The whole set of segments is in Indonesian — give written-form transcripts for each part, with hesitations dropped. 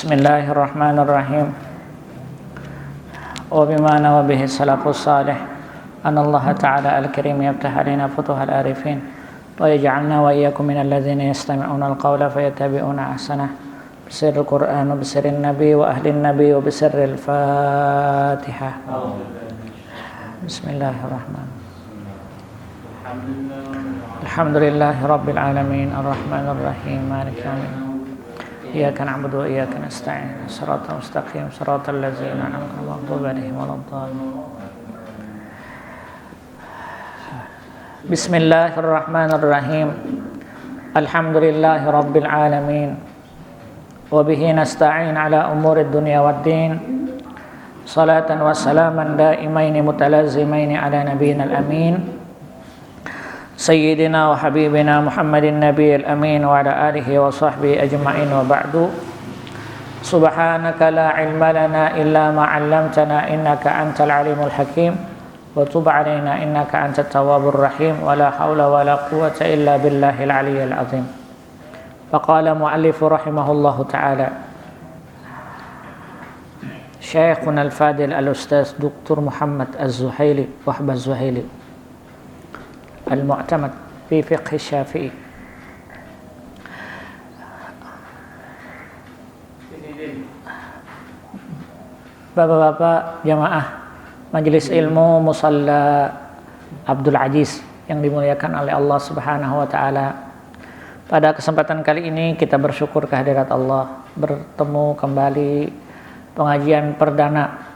Bismillahirrahmanirrahim. Wa bima nawa bihi salafus salih an Allah Ta'ala al-Karim yaftah alaina futuhal arifin wa yaj'alna wa iyyakum minal ladzina yastami'una al-qawla fayattabi'una ahsanah bisirril Qur'an wa bisirrin nabi wa ahlin nabi wa bisirril Fatihah. Bismillahirrahmanirrahim. Alhamdulillahi rabbil alamin arrahmanir rahim maliki yaumiddin. Iyyaka na'budu wa iyyaka nasta'in. Shiratal mustaqim, shiratal ladzina an'amta 'alaihim ghairil maghdubi 'alaihim waladdallin. Bismillahirrahmanirrahim. Alhamdulillahi rabbil alamin. Wa bihi nasta'in 'ala umurid dunya waddin. Salatan wa salaman daimaini mutalazimaini 'ala nabiyyil amin. Sayyidina wa habibina Muhammadin nabiyil amin wa ala alihi wa sahbihi ajma'in wa ba'du. Subhanaka la ilma lana illa ma 'allamtana innaka antal alimul hakim wa tub 'alaina innaka antat tawwabur rahim wa la haula wa la quwwata illa billahil aliyyil azim. Faqala mu'allifu rahimahullahu ta'ala Syekhuna al-Fadil al-Ustaz Dr. Muhammad Az-Zuhaili Wahb Az-Zuhaili Al-Mu'tamad fi fiqh Syafi'i. Bapak-bapak jamaah Majelis Ilmu Musalla Abdul Aziz yang dimuliakan oleh Allah Subhanahu wa taala. Pada kesempatan kali ini kita bersyukur kehadirat Allah, bertemu kembali pengajian perdana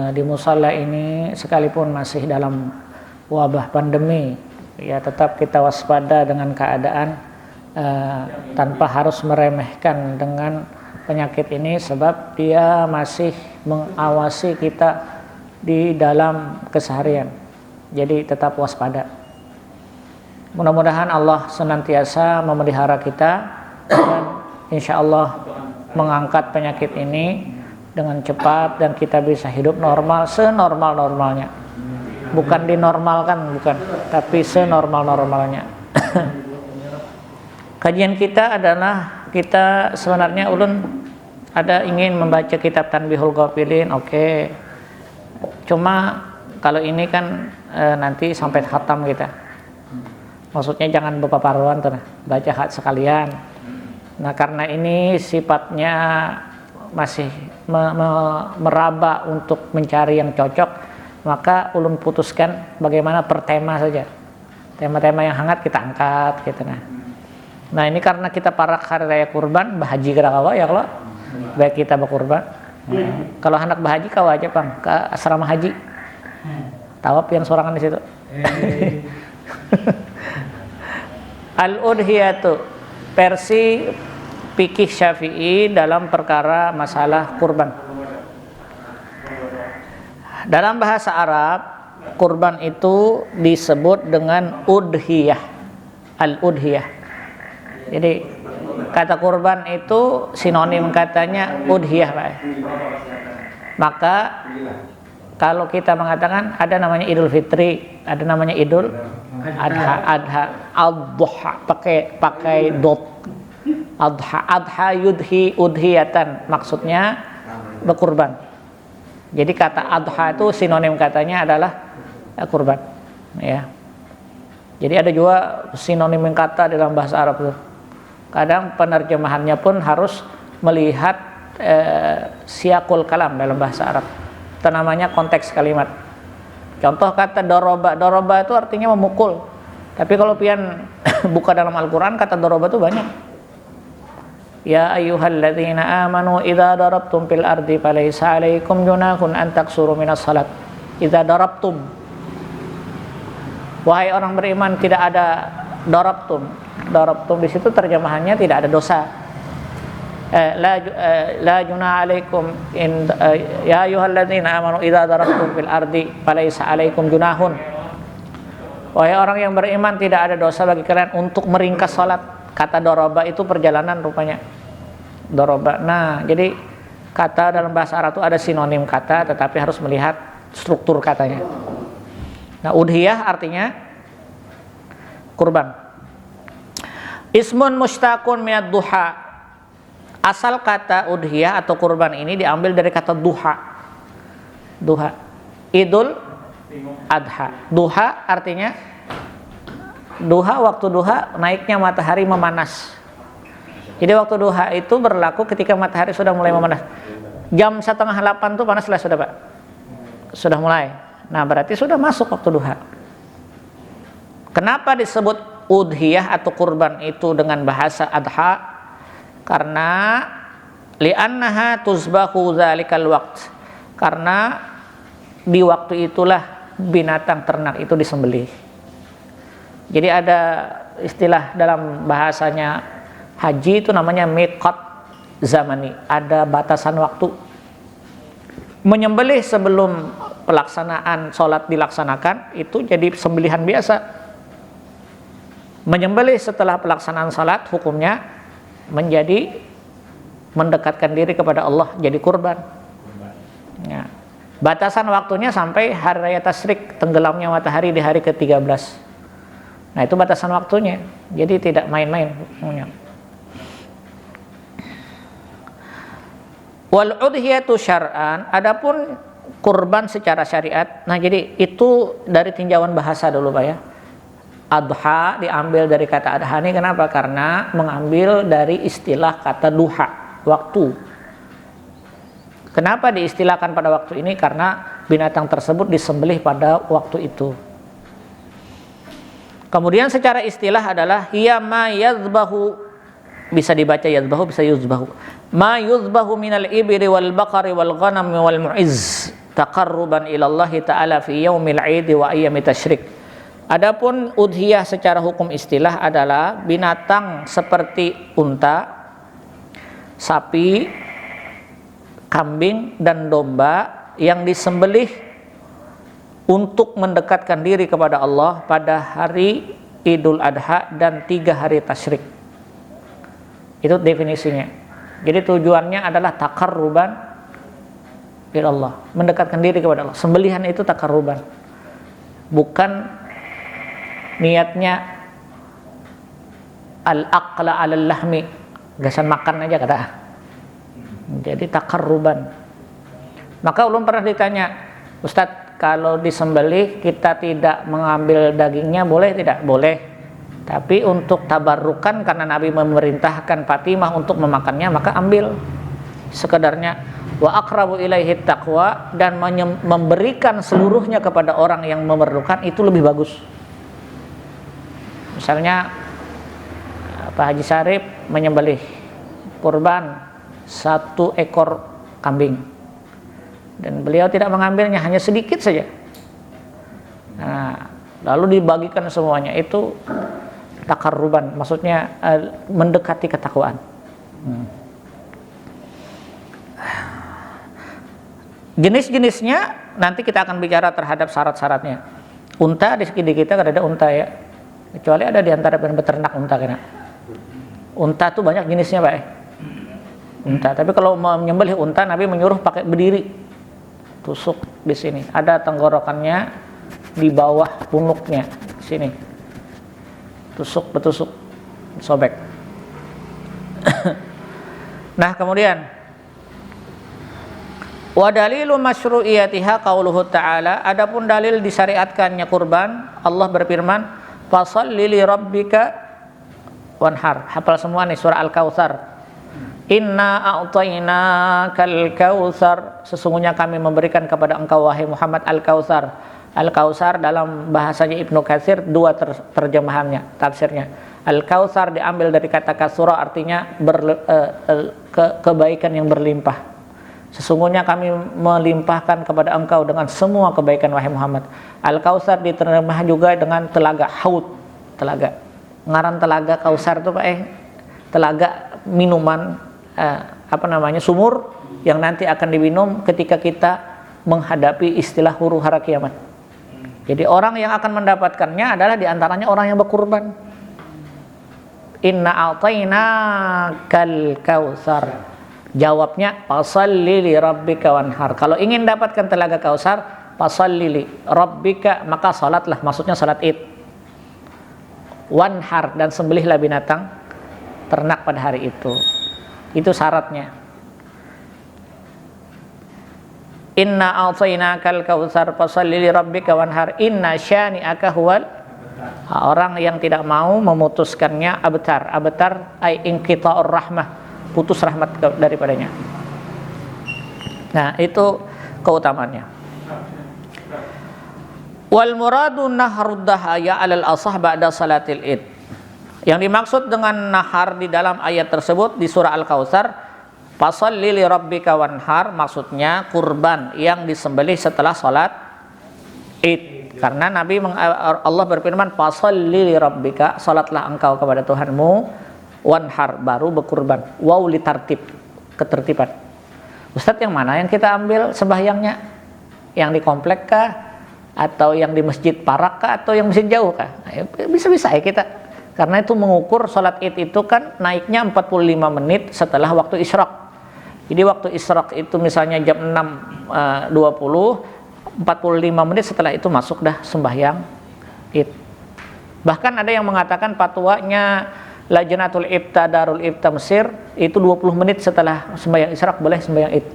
di musalla ini sekalipun masih dalam wabah pandemi, ya tetap kita waspada dengan keadaan tanpa harus meremehkan dengan penyakit ini, sebab dia masih mengawasi kita di dalam keseharian. Jadi tetap waspada. Mudah-mudahan Allah senantiasa memelihara kita dan insya Allah mengangkat penyakit ini dengan cepat dan kita bisa hidup normal senormal-normalnya. Bukan dinormalkan, bukan, tapi senormal-normalnya. Kajian kita adalah, kita sebenarnya ulun ada ingin membaca kitab Tanbihul Ghafilin, oke. Cuma kalau ini kan nanti sampai khatam kita. Maksudnya jangan bepaparuan tuh, baca sekalian. Nah karena ini sifatnya masih meraba untuk mencari yang cocok, maka ulun putuskan bagaimana per tema saja. Tema-tema yang hangat kita angkat gitu nah ini karena kita para hari raya kurban bahaji kira kawa ya kalau baik kita berkurban. Kalau anak bahaji kawa aja Bang ke asrama haji. Tawaf yang sorangan di situ. Al-Udhiyatu versi fikih Syafi'i dalam perkara masalah kurban. Dalam bahasa Arab, kurban itu disebut dengan udhiyah, al-udhiyah. Jadi kata kurban itu sinonim katanya udhiyah, Pak. Maka kalau kita mengatakan ada namanya Idul Fitri, ada namanya Idul Adha, pakai dot. Adha yudhi udhiyatan, maksudnya berkurban. Jadi kata adha itu sinonim katanya adalah kurban, ya. Jadi ada juga sinonim kata dalam bahasa Arab itu. Kadang penerjemahannya pun harus melihat siakul kalam dalam bahasa Arab. Itu namanya konteks kalimat. Contoh kata doroba, doroba itu artinya memukul. Tapi kalau pian buka dalam Al-Quran kata doroba itu banyak. Ya ayyuhalladzina amanu idza darabtum fil ardi falaysa 'alaikum junahun an taksuru minas salat idza darabtum. Wahai orang beriman, tidak ada darabtum. Darabtum di situ terjemahannya tidak ada dosa. La junah 'alaikum in ya ayyuhalladzina amanu idza darabtum fil ardi falaysa 'alaikum junahun. Wahai orang yang beriman, tidak ada dosa bagi kalian untuk meringkas salat. Kata doroba itu perjalanan rupanya. Doroba. Nah, jadi kata dalam bahasa Arab itu ada sinonim kata, tetapi harus melihat struktur katanya. Nah, udhiyah artinya kurban. Ismun mustaqun minad duha. Asal kata udhiyah atau kurban ini diambil dari kata duha. Duha. Idul Adha. Duha artinya waktu duha naiknya matahari memanas. Jadi waktu duha itu berlaku ketika matahari sudah mulai memanas. Jam 7:30 tuh panas lah sudah, Pak. Sudah mulai. Nah, berarti sudah masuk waktu duha. Kenapa disebut udhiyah atau kurban itu dengan bahasa adha? Karena li'annaha tuzbahu dzalikal waqt. Karena di waktu itulah binatang ternak itu disembelih. Jadi ada istilah dalam bahasanya haji itu namanya miqat zamani, ada batasan waktu. Menyembelih sebelum pelaksanaan sholat dilaksanakan itu jadi sembelihan biasa. Menyembelih setelah pelaksanaan sholat hukumnya menjadi mendekatkan diri kepada Allah, jadi kurban. Ya. Batasan waktunya sampai hari raya tasyrik, tenggelamnya matahari di hari ke-13. Nah, itu batasan waktunya. Jadi tidak main-main. Wal udhiyatu syar'an, adapun kurban secara syariat. Nah, jadi itu dari tinjauan bahasa dulu, Pak ya. Adha diambil dari kata adha ini kenapa? Karena mengambil dari istilah kata duha, waktu. Kenapa diistilahkan pada waktu ini? Karena binatang tersebut disembelih pada waktu itu. Kemudian secara istilah adalah hiya ma yadhbahu, bisa dibaca yadhbahu, bisa yuzbahu. Ma yuzbahu minal ibri wal baqari wal ghanam wal mu'izz taqarruban ila Allah ta'ala fi yaumil 'id wa ayyamit tasyrik. Adapun udhiyah secara hukum istilah adalah binatang seperti unta, sapi, kambing dan domba yang disembelih untuk mendekatkan diri kepada Allah pada hari Idul Adha dan 3 hari tasyrik. Itu definisinya. Jadi tujuannya adalah taqarruban ila Allah, mendekatkan diri kepada Allah. Sembelihan itu taqarruban. Bukan niatnya al-aqla 'alal lahmi, gasan makan aja kata. Jadi taqarruban. Maka ulun pernah ditanya, Ustadz, kalau disembelih kita tidak mengambil dagingnya boleh tidak? Boleh. Tapi untuk tabarrukan karena Nabi memerintahkan Fatimah untuk memakannya, maka ambil. Sekedarnya wa aqrabu ilaihi taqwa, dan memberikan seluruhnya kepada orang yang memerlukan itu lebih bagus. Misalnya Pak Haji Syarif menyembelih kurban 1 ekor kambing dan beliau tidak mengambilnya, hanya sedikit saja. Nah, lalu dibagikan semuanya, itu takarruban, maksudnya mendekati ketakwaan. Jenis-jenisnya nanti kita akan bicara terhadap syarat-syaratnya. Unta di kita kan ada unta ya, kecuali ada di antara peternak unta kena. Unta tuh banyak jenisnya, Pak. Unta, tapi kalau mau menyembelih unta Nabi menyuruh pakai berdiri. Tusuk di sini. Ada tenggorokannya di bawah punuknya sini. Tusuk betusuk, sobek. Nah, kemudian wa dalilu masyru'iyatiha qauluhu ta'ala, adapun dalil disyariatkannya kurban, Allah berfirman, fasholli li rabbika wanhar. Hafal semua nih surah Al-Kautsar. Inna a'tainakal kautsar, sesungguhnya kami memberikan kepada engkau wahai Muhammad Al-Kautsar. Al-Kautsar dalam bahasanya Ibnu Katsir 2 terjemahannya, tafsirnya. Al-Kautsar diambil dari kata kasura, artinya kebaikan yang berlimpah. Sesungguhnya kami melimpahkan kepada engkau dengan semua kebaikan wahai Muhammad. Al-Kautsar diterjemah juga dengan telaga haud, telaga. Ngaran telaga Kautsar itu Pak telaga minuman sumur yang nanti akan diminum ketika kita menghadapi istilah huru hara kiamat. Jadi orang yang akan mendapatkannya adalah diantaranya orang yang berkurban. Inna a'tainakal kautsar. Jawabnya fasalli li rabbika wanhar. Kalau ingin dapatkan telaga Kautsar, fasalli li rabbika, maka salatlah, maksudnya salat Id. Wanhar, dan sembelihlah binatang ternak pada hari itu. Itu syaratnya. Inna a'tainakal kautsar fashalli li rabbika wanhar inna syani'aka huwal. Orang yang tidak mau memutuskannya abtar ay inqita'ur rahmah, putus rahmat daripadanya. Nah, itu keutamaannya. Wal muradu nahrud dahaya 'alal asah ba'da salatil id. Yang dimaksud dengan nahar di dalam ayat tersebut di surah Al-Kautsar, fashalli li rabbika wanhar, maksudnya kurban yang disembelih setelah salat id. Karena Allah berfirman fashalli li rabbika, salatlah engkau kepada Tuhanmu, wanhar, baru berkurban. Waw li tartib, ketertiban. Ustadz, yang mana yang kita ambil sembahyangnya? Yang di komplek kah? Atau yang di masjid Parak kah? Atau yang masjid jauh kah? Nah, bisa-bisa ya kita. Karena itu mengukur sholat id itu kan naiknya 45 menit setelah waktu isyraq. Jadi waktu isyraq itu misalnya jam 6.20, 45 menit setelah itu masuk dah sembahyang id. Bahkan ada yang mengatakan fatwanya Lajnatul Ifta Darul Ifta Mesir itu 20 menit setelah sembahyang isyraq boleh sembahyang id.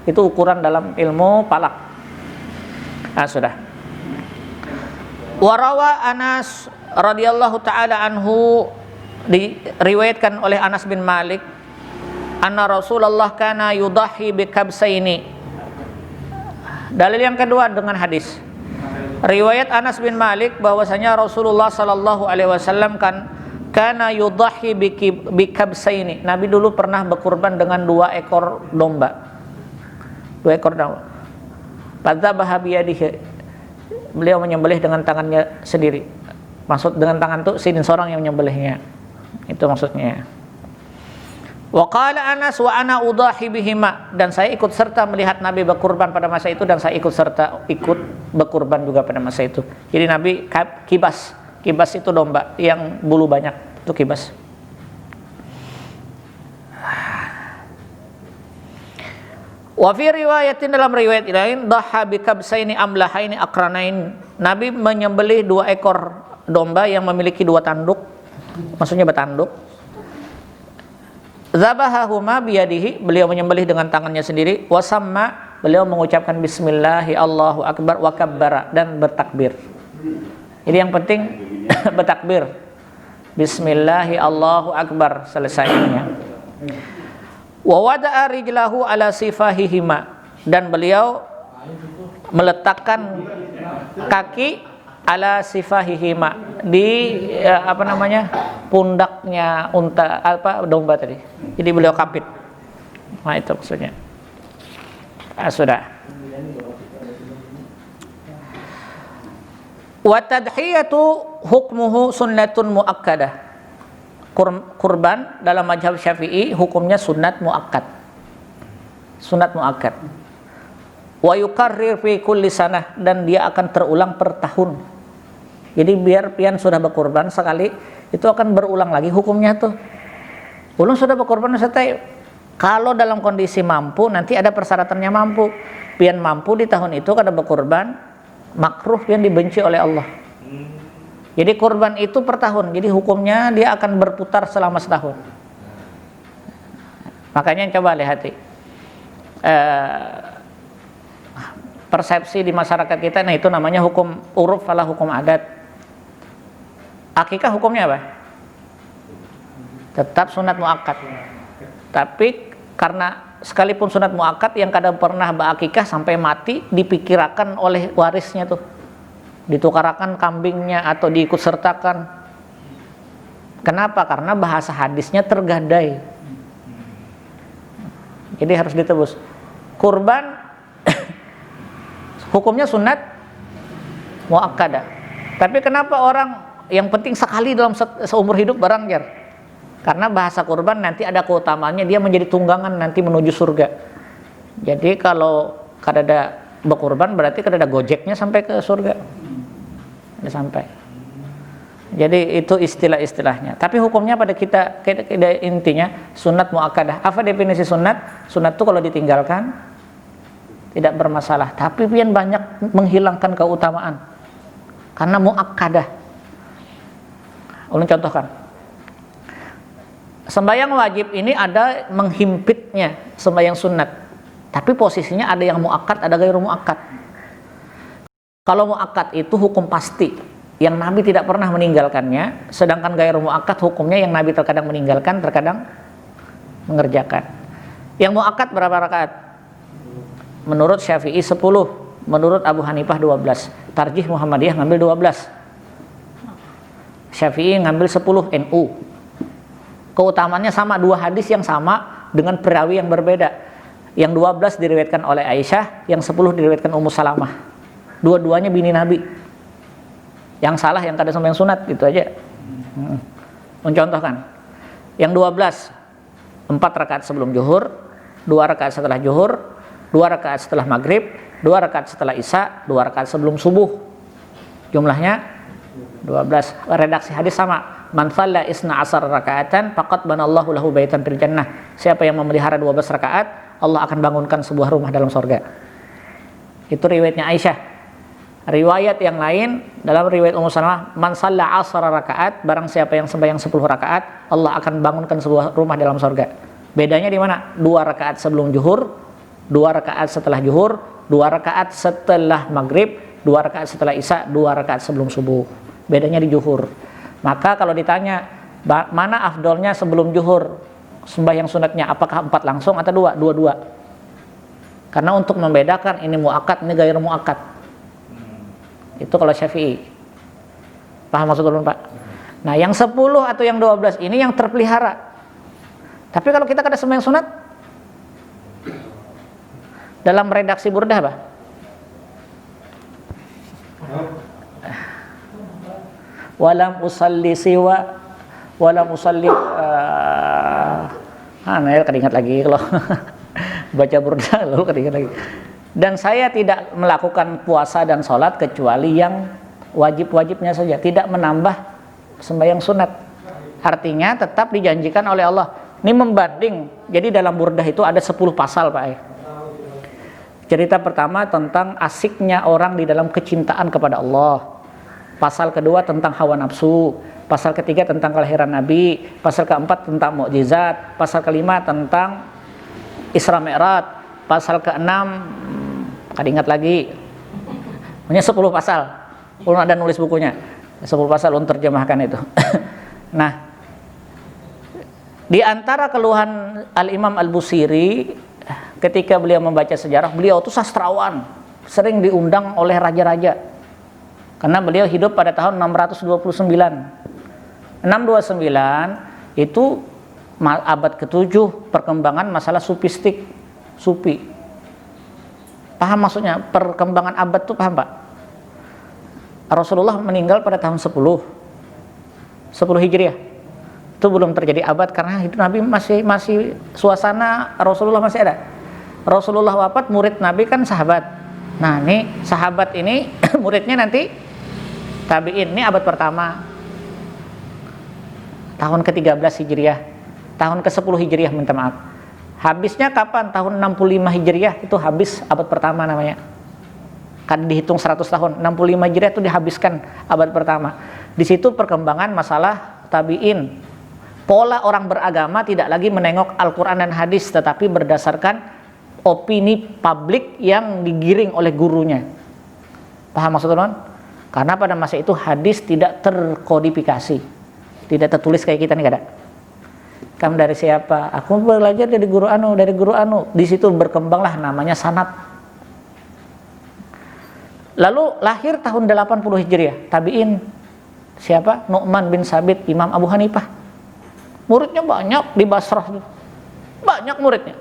Itu ukuran dalam ilmu falak. Nah, sudah. Warawa Anas radhiyallahu taala anhu, diriwayatkan oleh Anas bin Malik, anna Rasulullah kana yudahi bikabsaini. Dalil yang kedua dengan hadis. Riwayat Anas bin Malik bahwasanya Rasulullah sallallahu alaihi wasallam kana yudahi bikabsaini. Nabi dulu pernah berkurban dengan 2 ekor domba. 2 ekor domba. Fadzabaha biyadihi. Beliau menyembelih dengan tangannya sendiri. Maksud dengan tangan itu sidin seorang yang menyembelihnya. Itu maksudnya. Wa qala Anas wa ana udahi bihima, dan saya ikut serta melihat Nabi berkurban pada masa itu, dan saya ikut berkurban juga pada masa itu. Jadi Nabi kibas itu domba yang bulu banyak, itu kibas. Wa fi riwayatin, dalam riwayat lain, dhaha bikabsaini amlahaini aqranain. Nabi menyembelih 2 ekor domba yang memiliki 2 tanduk, maksudnya bertanduk. Zabahahuma biyadihi, beliau menyembelih dengan tangannya sendiri. Wasamma, beliau mengucapkan bismillahi Allahu akbar wa kabbara, dan bertakbir. Jadi yang penting bertakbir. Bismillahi Allahu akbar, selesainya. Wa wada'a rijlahu ala sifahihima, dan beliau meletakkan kaki ala sifahihima, di pundaknya domba tadi. Jadi beliau kapit. Nah, itu maksudnya. Sudah. Wa tadhiyatu hukmuhu sunnatun muakkadah. Kurban dalam mazhab Syafi'i hukumnya sunat muakkad. Sunat muakkad. Wa yukarrir fi kulli sanah, dan dia akan terulang per tahun. Jadi biar pian sudah berkurban sekali, itu akan berulang lagi hukumnya tuh. Ulun sudah berkurban setelah, kalau dalam kondisi mampu, nanti ada persyaratannya mampu. Pian mampu di tahun itu kada berkurban, makruh, pian dibenci oleh Allah. Jadi kurban itu per tahun, jadi hukumnya dia akan berputar selama setahun. Makanya coba lihat persepsi di masyarakat kita, nah itu namanya hukum uruf wala hukum adat. Akikah hukumnya apa? Tetap sunat muakkad. Tapi karena sekalipun sunat muakkad, yang kadang pernah berakikah sampai mati dipikirakan oleh warisnya tuh, ditukarakan kambingnya atau diikut sertakan. Kenapa? Karena bahasa hadisnya tergadai. Jadi harus ditebus. Kurban hukumnya sunat muakkadah. Tapi kenapa orang yang penting sekali dalam seumur hidup barang jar? Karena bahasa kurban nanti ada keutamaannya, dia menjadi tunggangan nanti menuju surga. Jadi kalau kadada berkurban berarti kadada gojeknya sampai ke surga. Ada sampai. Jadi itu istilah-istilahnya. Tapi hukumnya pada kita intinya sunat muakkadah. Apa definisi sunat? Sunat itu kalau ditinggalkan tidak bermasalah, tapi pian banyak menghilangkan keutamaan karena muakkadah. Ulun contohkan, Sembahyang wajib ini ada menghimpitnya sembahyang sunat. Tapi posisinya ada yang muakkad, ada gairu muakkad. Kalau muakkad itu hukum pasti, yang Nabi tidak pernah meninggalkannya, sedangkan gairu muakkad hukumnya yang Nabi terkadang meninggalkan, terkadang mengerjakan. Yang muakkad berapa rakaat? Menurut Syafi'i 10, menurut Abu Hanifah 12. Tarjih Muhammadiyah ngambil 12. Syafi'i ngambil 10 NU. Keutamaannya sama, dua hadis yang sama dengan perawi yang berbeda. Yang 12 diriwayatkan oleh Aisyah, yang 10 diriwayatkan Ummu Salamah. Dua-duanya bini Nabi. Yang salah yang kada sembahyang sunat, itu aja. Mencontohkan. Yang 12 4 rakaat sebelum zuhur, 2 rakaat setelah zuhur, 2 rakaat setelah maghrib, 2 rakaat setelah isya, 2 rakaat sebelum subuh. Jumlahnya 12. Redaksi hadis sama. Man shalla isna asar rakaatan faqad banallahu lahu baitan fil jannah. Siapa yang memelihara 12 rakaat, Allah akan bangunkan sebuah rumah dalam surga. Itu riwayatnya Aisyah. Riwayat yang lain dalam riwayat Ummu Salamah, man shalla asara rakaat, barang siapa yang sembahyang 10 rakaat, Allah akan bangunkan sebuah rumah dalam surga. Bedanya di mana? 2 rakaat sebelum zuhur, 2 rakaat setelah zuhur, 2 rakaat setelah maghrib, 2 rakaat setelah isya, 2 rakaat sebelum subuh. Bedanya di zuhur. Maka kalau ditanya mana afdolnya sebelum zuhur sembahyang sunatnya, apakah 4 langsung atau 2? Dua-dua. Karena untuk membedakan ini muakkad, ini gairu muakkad. Itu kalau Syafi'i. Paham maksud ulun, Pak? Nah, yang 10 atau yang 12 ini yang terpelihara. Tapi kalau kita kada sembahyang sunat, dalam redaksi Burdah, Pak, walam usalli siwa walam usalli keringat lagi kalau baca Burdah lalu keringat lagi. Dan saya tidak melakukan puasa dan sholat kecuali yang wajib-wajibnya saja, tidak menambah sembahyang sunat. Artinya tetap dijanjikan oleh Allah. Ini membanding. Jadi dalam Burdah itu ada 10 pasal, Pak. Cerita pertama tentang asiknya orang di dalam kecintaan kepada Allah. Pasal kedua tentang hawa nafsu. Pasal ketiga tentang kelahiran Nabi. Pasal keempat tentang mukjizat. Pasal kelima tentang Isra Mi'raj. Pasal keenam, kada ingat lagi. Punya 10 pasal. Ulun ada nulis bukunya. 10 pasal ulun terjemahkan itu. Nah, di antara keluhan Al-Imam Al-Busiri ketika beliau membaca sejarah, beliau itu sastrawan, sering diundang oleh raja-raja. Karena beliau hidup pada tahun 629. 629 itu abad ke-7, perkembangan masalah sufistik, sufi. Paham maksudnya? Perkembangan abad itu paham, Pak? Rasulullah meninggal pada tahun 10 Hijriah. Itu belum terjadi abad karena hidup Nabi masih suasana Rasulullah masih ada. Rasulullah wafat, murid Nabi kan sahabat. Nah, ini sahabat ini muridnya nanti tabi'in. Ini abad pertama. Tahun ke-13 Hijriah. Tahun ke-10 Hijriah, minta maaf. Habisnya kapan? Tahun 65 Hijriah itu habis abad pertama namanya. Kan dihitung 100 tahun. 65 Hijriah itu dihabiskan abad pertama. Di situ perkembangan masalah tabi'in. Pola orang beragama tidak lagi menengok Al-Quran dan hadis, tetapi berdasarkan opini publik yang digiring oleh gurunya. Paham maksud teman? Karena pada masa itu hadis tidak terkodifikasi, tidak tertulis kayak kita nih, kada. Kamu dari siapa? Aku belajar dari guru anu, dari guru anu. Di situ berkembanglah namanya sanad. Lalu lahir tahun 80 Hijriah, tabi'in. Siapa? Nu'man bin Sabit, Imam Abu Hanifah. Muridnya banyak di Basrah. Banyak muridnya.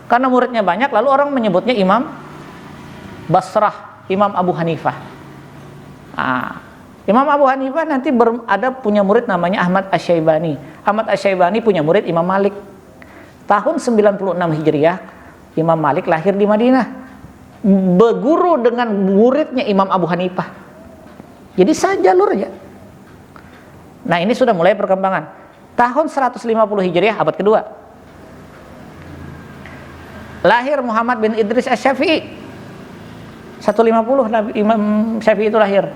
Karena muridnya banyak, lalu orang menyebutnya Imam Basrah, Imam Abu Hanifah. Imam Abu Hanifah nanti ada punya murid namanya Ahmad Asy-Syaibani. Ahmad Asy-Syaibani punya murid Imam Malik. Tahun 96 Hijriah, Imam Malik lahir di Madinah. Berguru dengan muridnya Imam Abu Hanifah. Jadi sejalur aja. Nah, ini sudah mulai perkembangan. Tahun 150 Hijriah, abad kedua. Lahir Muhammad bin Idris Asy-Syafi'i. 150 Imam Syafi'i itu lahir.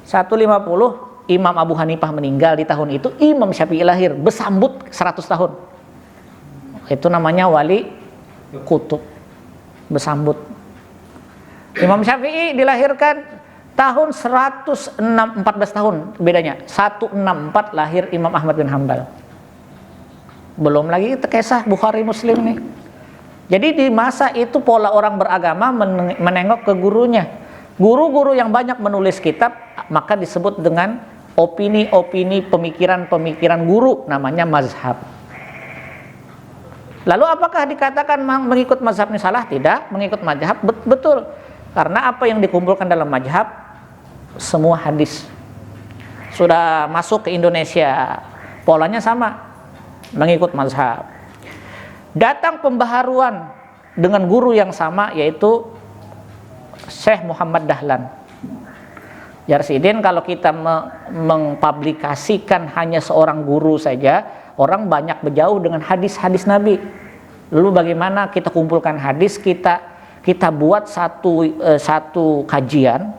150 Imam Abu Hanifah meninggal di tahun itu, Imam Syafi'i lahir, bersambut 100 tahun. Itu namanya wali kutub, bersambut. Imam Syafi'i dilahirkan tahun 106, 14 tahun bedanya. 164 lahir Imam Ahmad bin Hanbal. Belum lagi kisah Bukhari Muslim nih. Jadi di masa itu pola orang beragama menengok ke gurunya. Guru-guru yang banyak menulis kitab maka disebut dengan opini-opini, pemikiran-pemikiran guru, namanya mazhab. Lalu apakah dikatakan mengikut mazhab ini salah? Tidak, mengikut mazhab betul. Karena apa yang dikumpulkan dalam mazhab semua hadis. Sudah masuk ke Indonesia, polanya sama, mengikut mazhab. Datang pembaharuan dengan guru yang sama, yaitu Syekh Muhammad Dahlan. Jarsidin, kalau kita mengpublikasikan hanya seorang guru saja, orang banyak berjauh dengan hadis-hadis Nabi. Lalu bagaimana kita kumpulkan hadis, kita buat satu kajian,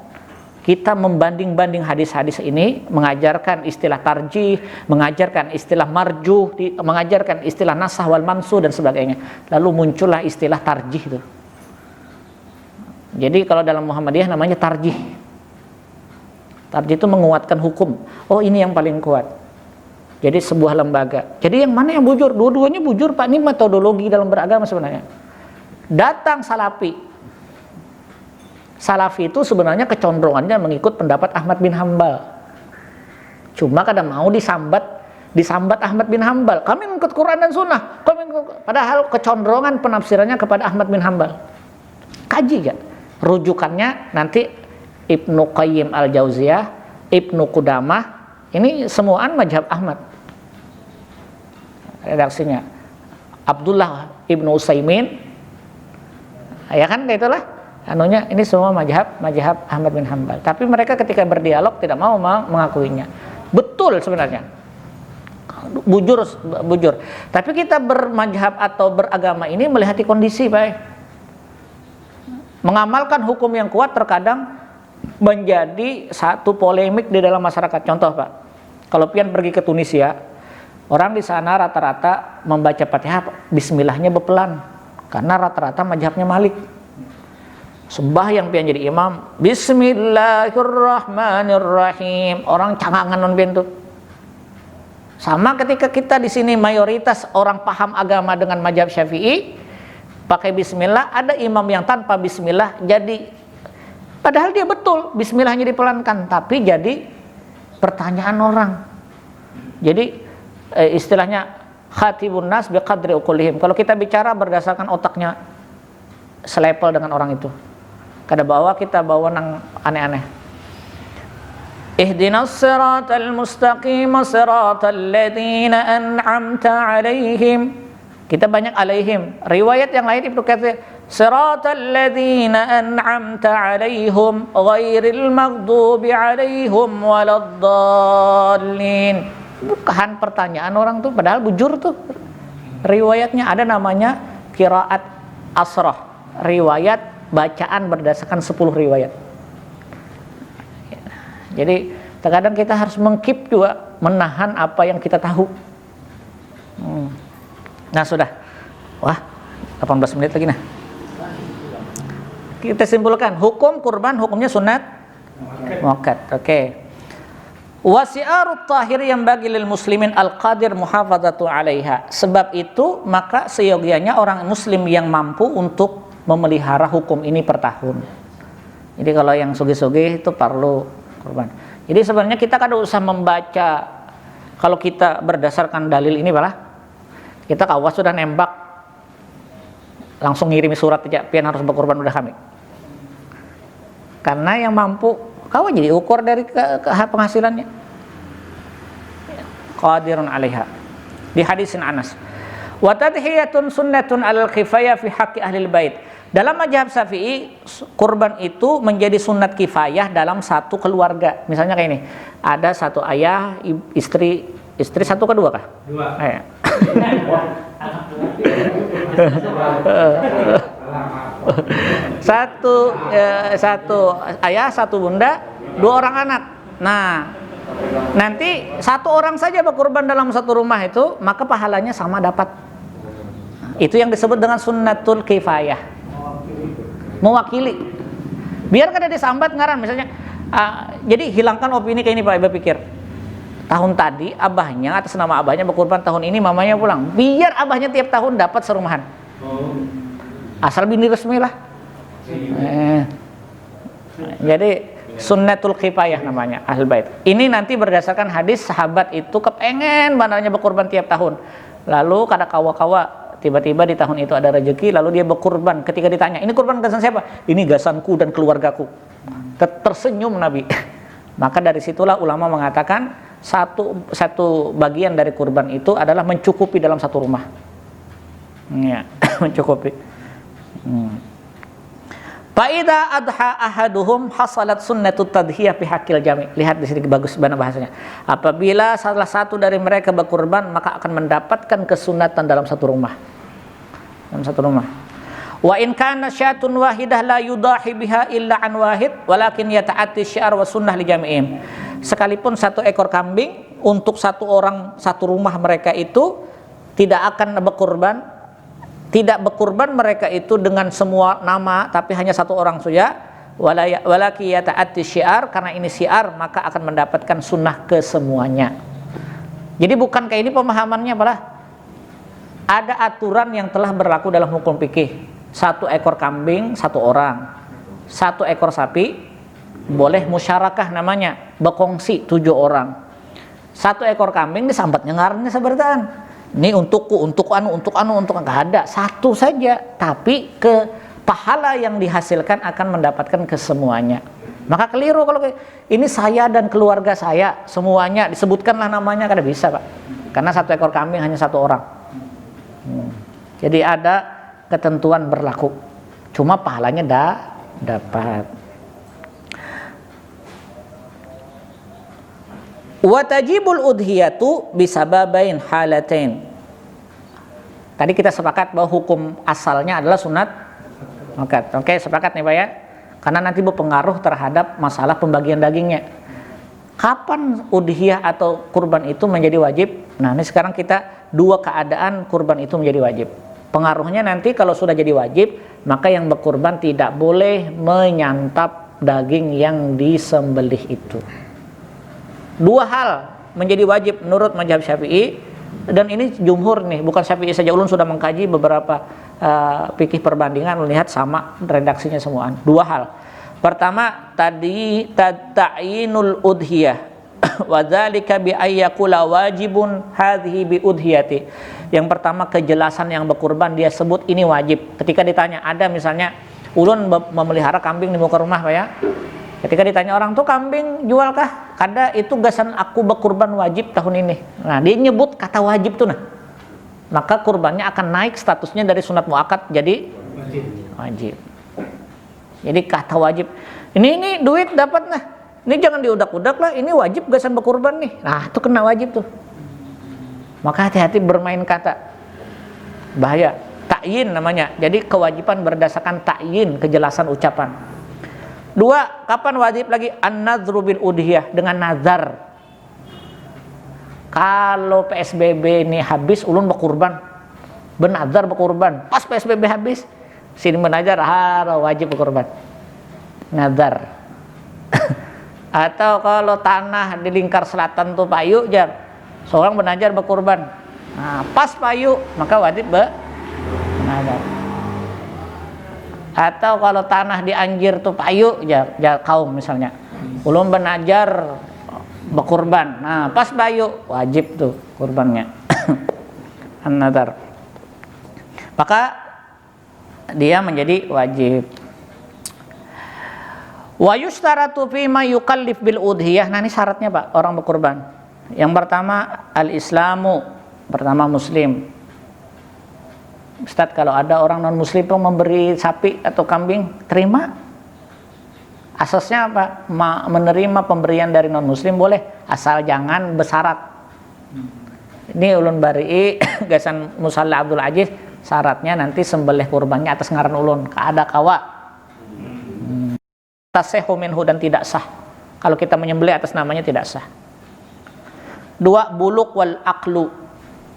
kita membanding-banding hadis-hadis ini, mengajarkan istilah tarjih, mengajarkan istilah marjuh, mengajarkan istilah nasah wal mansuh dan sebagainya. Lalu muncullah istilah tarjih itu. Jadi kalau dalam Muhammadiyah namanya tarjih. Tarjih itu menguatkan hukum. Oh, ini yang paling kuat. Jadi sebuah lembaga. Jadi yang mana yang bujur? Dua-duanya bujur, Pak. Ini metodologi dalam beragama sebenarnya. Datang Salafi. Salafi itu sebenarnya kecondrongannya mengikut pendapat Ahmad bin Hanbal. Cuma kadang mau disambat Ahmad bin Hanbal. Kami mengikut Quran dan Sunnah. Padahal kecondrongan penafsirannya kepada Ahmad bin Hanbal. Kaji ya. Rujukannya nanti Ibnu Qayyim al-Jauziyah, Ibnu Qudamah, ini semuaan mazhab Ahmad. Redaksinya Abdullah Ibnu Utsaimin, ya kan, kayak itulah anunya, ini semua mazhab Ahmad bin Hanbal. Tapi mereka ketika berdialog tidak mau mengakuinya. Betul sebenarnya, bujur. Tapi kita bermazhab atau beragama ini melihat kondisi, Pak. Mengamalkan hukum yang kuat terkadang menjadi satu polemik di dalam masyarakat. Contoh, Pak, kalau pian pergi ke Tunisia, orang di sana rata-rata membaca Fatihah bismillahnya bepelan, karena rata-rata mazhabnya Malik. Sembahyang pian jadi imam, bismillahirrahmanirrahim, orang cangangan non pian tuh. Sama ketika kita di sini mayoritas orang paham agama dengan mazhab Syafi'i, pakai bismillah, ada imam yang tanpa bismillah, jadi padahal dia betul bismillahnya dipelankan, tapi jadi pertanyaan orang. Jadi istilahnya khatibun nas biqadri uqulihim. Kalau kita bicara berdasarkan otaknya selevel dengan orang itu. Kita bawa nang aneh-aneh. Ihdinas siratal mustaqim siratal ladzina an'amta 'alaihim. Kita banyak alaihim. Riwayat yang lain Ibnu Katsir, siratal ladzina an'amta 'alaihim ghairil maghdubi 'alaihim waladdallin. Bukan pertanyaan orang tuh, padahal bujur tuh. Riwayatnya ada namanya qiraat asrah. Riwayat bacaan berdasarkan 10 riwayat. Jadi terkadang kita harus mengkip juga, menahan apa yang kita tahu. Nah sudah, wah 18 menit lagi nah. Kita simpulkan, hukum kurban hukumnya sunat muakkad. Oke. Wasi'arut tahir yang bagi lil muslimin al-qadir muhafadzatu 'alaiha. Sebab itu maka seyogianya orang muslim yang mampu untuk memelihara hukum ini per tahun. Jadi kalau yang sugih-sugih itu perlu kurban. Jadi sebenarnya kita kada usah membaca, kalau kita berdasarkan dalil ini malah kita kawas sudah nembak, langsung ngirimi surat aja, pian harus berkorban udah kami. Karena yang mampu, kau jadi ukur dari penghasilannya. Qadirun 'alaiha. Di hadisin Anas. Wa tadhiyatun sunnatun 'alal kifayah fi haqqi ahlil bait. Dalam mazhab Syafi'i, kurban itu menjadi sunat kifayah dalam satu keluarga. Misalnya kayak ini, ada satu ayah, istri satu ke dua kah? Dua. Satu ayah, satu bunda, 2 orang anak. Nah, Nanti satu orang saja berkurban dalam satu rumah itu, maka pahalanya sama dapat. Itu yang disebut dengan sunnatul kifayah. Mewakili. Biar kada disambat ngaran misalnya. Jadi hilangkan opini kayak ini Pak Ibu pikir. Tahun tadi abahnya atas nama abahnya berkurban, tahun ini mamanya pulang. Biar abahnya tiap tahun dapat serumahan. Asal bini resmi lah. Jadi sunnatul kifayah namanya ahlul bait. Ini nanti berdasarkan hadis sahabat itu kepengen banarnya berkurban tiap tahun. Lalu kada kawa-kawa tiba-tiba di tahun itu ada rezeki, lalu dia berkurban. Ketika ditanya, ini kurban gasan siapa? Ini gasanku dan keluargaku. Tersenyum Nabi. Maka dari situlah ulama mengatakan satu bagian dari kurban itu adalah mencukupi dalam satu rumah. Ya, mencukupi. Faida adha ahaduhum hasalat sunnatut tadhiyah fi haqqil jami'. Lihat di sini bagus mana bahasanya. Apabila salah satu dari mereka berkurban, maka akan mendapatkan kesunatan dalam satu rumah. Dalam satu rumah. Wa in kana syatun wahidah la yudahi biha illa an wahid, walakin yata'atti syiar wa sunnah li jami'ihim. Sekalipun satu ekor kambing untuk satu orang satu rumah mereka itu tidak akan berkurban. Tidak berkurban mereka itu dengan semua nama, tapi hanya satu orang saja. Walaki yata'atti syiar, karena ini syiar maka akan mendapatkan sunnah ke semuanya. Jadi bukan kayak ini pemahamannya, malah ada aturan yang telah berlaku dalam hukum fikih. Satu ekor kambing satu orang, satu ekor sapi boleh musyarakah namanya, berkongsi 7 orang. Satu ekor kambing disambatnya ngarannya sebertaan. Ini untukku, untuk enggak ada, satu saja, tapi ke pahala yang dihasilkan akan mendapatkan kesemuanya. Maka keliru kalau ini saya dan keluarga saya semuanya disebutkanlah namanya, kada bisa Pak, karena satu ekor kambing hanya satu orang. Jadi ada ketentuan berlaku, cuma pahalanya dapat. Wa tajibul udhiyatu bisababain halatain. Tadi kita sepakat bahwa hukum asalnya adalah sunat. Oke, sepakat nih Pak ya. Karena nanti berpengaruh terhadap masalah pembagian dagingnya. Kapan udhiyah atau kurban itu menjadi wajib? Nah, ini sekarang kita dua keadaan kurban itu menjadi wajib. Pengaruhnya nanti kalau sudah jadi wajib, maka yang berkurban tidak boleh menyantap daging yang disembelih itu. Dua hal menjadi wajib menurut mazhab Syafi'i, dan ini jumhur nih, bukan Syafi'i saja, ulun sudah mengkaji beberapa fikih perbandingan, melihat sama redaksinya semuaan. Dua hal. Pertama tadi ta'yinul udhiyah wa dzalika bi ayyakula wajibun hadhihi bi udhiyati. Yang pertama kejelasan yang berkurban, dia sebut ini wajib. Ketika ditanya, ada misalnya ulun memelihara kambing di muka rumah Pak ya. Ketika ditanya orang tuh, kambing jualkah? Kada, itu gasan aku berkurban wajib tahun ini. Nah, dia nyebut kata wajib tuh, nah. Maka kurbannya akan naik statusnya dari sunat muakkad jadi wajib. Jadi kata wajib. Ini duit dapat, nah. Ini jangan diudak-udak lah, ini wajib gasan berkurban nih. Nah, itu kena wajib tuh. Maka hati-hati bermain kata. Bahaya. Ta'yin namanya. Jadi kewajiban berdasarkan ta'yin, kejelasan ucapan. Dua, kapan wajib lagi? An-nadhru bil udhiyah, dengan nazar. Kalau PSBB ini habis, ulun berkurban, benazar berkurban. Pas PSBB habis, sini menajar, wajib berkurban. Nazar. Atau kalau tanah di lingkar selatan tuh payu, jar, seorang benajar berkurban. Nah, pas payu, maka wajib benazar. Atau kalau tanah di Anjir tuh payu, jar kaum misalnya, ulun benajar berkurban. Nah, pas payu, wajib tuh kurbannya. An-nadar. Maka dia menjadi wajib. Wa yushtaratu fi ma yukallif bil udhiyah. Nah, ini syaratnya Pak, orang berkurban. Yang pertama al-islamu, pertama muslim. Ustaz, kalau ada orang non muslim yang memberi sapi atau kambing, terima. Asasnya apa? Menerima pemberian dari non muslim boleh, asal jangan bersyarat. Ini ulun bari gasan Musalla Abdul Aziz, syaratnya nanti sembelih kurbannya atas ngaran ulun, ada kawa. Tasehu minhu, dan tidak sah. Kalau kita menyembelih atas namanya tidak sah. Dua, buluk wal aklu,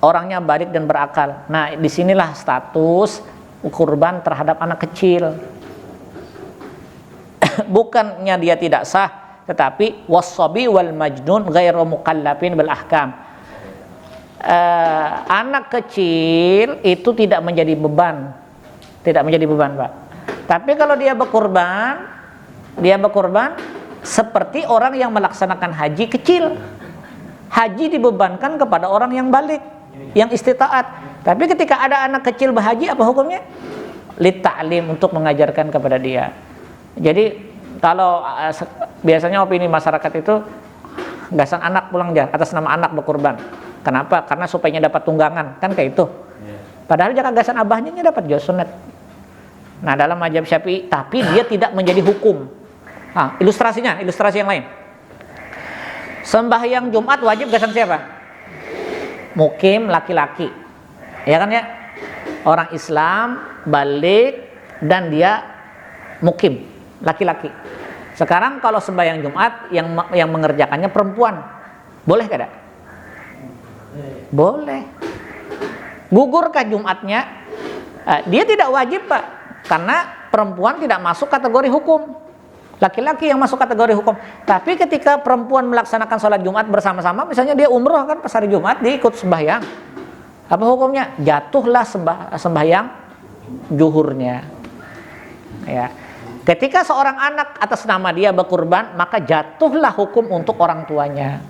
orangnya balik dan berakal. Nah, disinilah status kurban terhadap anak kecil. Bukannya dia tidak sah, tetapi wassabi wal majnun ghairu mukallafin bil ahkam. Anak kecil itu tidak menjadi beban, Pak. Tapi kalau dia berkurban seperti orang yang melaksanakan haji kecil. Haji dibebankan kepada orang yang balik, yang istitaat. Tapi ketika ada anak kecil berhaji, apa hukumnya? Lit ta'lim, untuk mengajarkan kepada dia. Jadi kalau biasanya opini masyarakat itu gasan anak pulang atas nama anak berkurban. Kenapa? Karena supaya dapat tunggangan, kan kayak itu. Padahal jika gagasan abahnya dapat jauh sunat. Nah, dalam mazhab Syafi'i, tapi dia tidak menjadi hukum. Nah, ilustrasi yang lain. Sembahyang Jumat wajib gasan siapa? Mukim laki-laki. Ya kan ya? Orang Islam balik dan dia mukim laki-laki. Sekarang kalau sembahyang Jumat yang mengerjakannya perempuan, boleh tidak? Boleh. Gugurkah Jumatnya? Dia tidak wajib, Pak, karena perempuan tidak masuk kategori hukum. Laki-laki yang masuk kategori hukum. Tapi ketika perempuan melaksanakan sholat Jumat bersama-sama, misalnya dia umroh kan pas hari Jumat, dia ikut sembahyang. Apa hukumnya? Jatuhlah sembahyang zuhurnya. Ya. Ketika seorang anak atas nama dia berkurban, maka jatuhlah hukum untuk orang tuanya.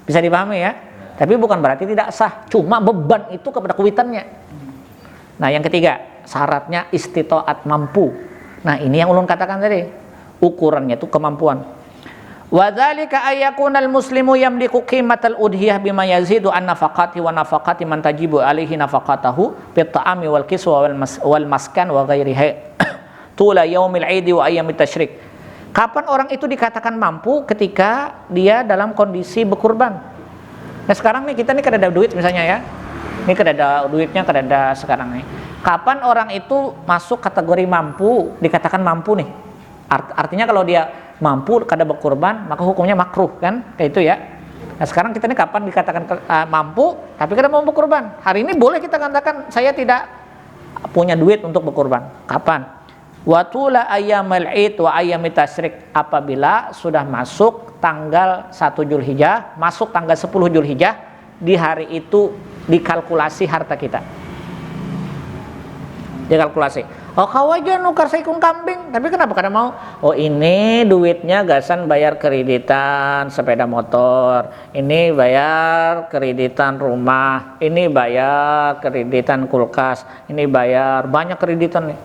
Bisa dipahami ya? Tapi bukan berarti tidak sah, cuma beban itu kepada kuitannya. Nah, yang ketiga, syaratnya istitaat, mampu. Nah, ini yang ulun katakan tadi. Ukurannya itu kemampuan. Wa dzalika ayyakunal muslimu yamliku qimatal udhiyah bima yazidu an nafaqati wa nafaqati man tajibu alaihi nafaqatahu fit ta'ami wal kiswa wal maskan wa ghairihi tula yaumil 'idi wa ayyamit tasyrik. Kapan orang itu dikatakan mampu? Ketika dia dalam kondisi berkurban. Nah, sekarang nih kita nih kada ada duit misalnya ya. Ini kada ada duitnya, kada ada sekarang nih. Kapan orang itu masuk kategori mampu, dikatakan mampu nih? Artinya kalau dia mampu kada berkurban, maka hukumnya makruh kan, kayak itu ya. Nah, sekarang kita ini kapan dikatakan mampu tapi kada mau berkurban? Hari ini boleh kita katakan saya tidak punya duit untuk berkurban. Kapan? Watula ayyamal 'id wa ayyamit tasyrik, apabila sudah masuk tanggal 1 Zulhijjah, masuk tanggal 10 Zulhijjah, di hari itu dikalkulasi harta kita. Dikalkulasi. Oh, kau aja nukar saikun kambing, tapi kenapa kada mau? Oh, ini duitnya gasan bayar kreditan sepeda motor, ini bayar kreditan rumah, ini bayar kreditan kulkas, ini bayar banyak kreditan nih.